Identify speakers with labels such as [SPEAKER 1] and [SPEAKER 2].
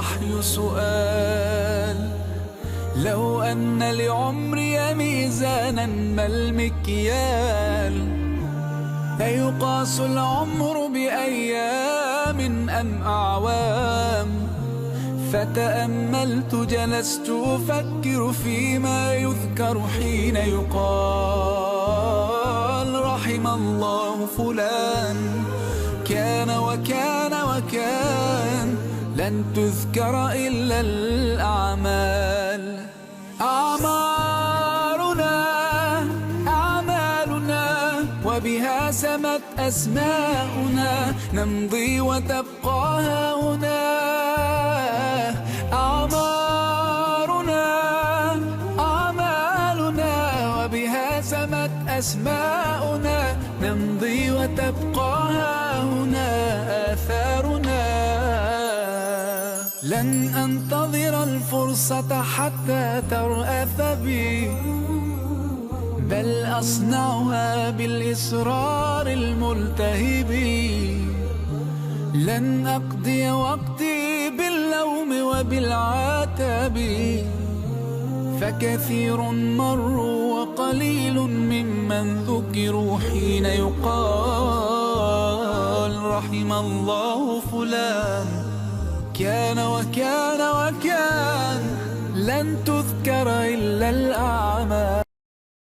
[SPEAKER 1] الوحي سؤال: لو أن لعمري ميزانا ما المكيال؟ أيقاس العمر بأيام أم أعوام؟ فتأملت جلست أفكر فيما يذكر حين يقال: رحم الله فلان كان وكان وكان. لن تذكر إلا الأعمال. أعمالنا وبها سمت أسماؤنا، نمضي وتبقى هاهنا. أعمالنا وبها سمت أسماؤنا، نمضي وتبقى هاهنا آثارنا. لن أنتظر الفرصة حتى ترأف بي، بل أصنعها بالإصرار الملتهب. لن أقضي وقتي باللوم وبالعتاب، فكثير مروا وقليل ممن ذكروا حين يقال: رحم الله فلان كان وكان وكان. لن تذكر إلا الأعمال.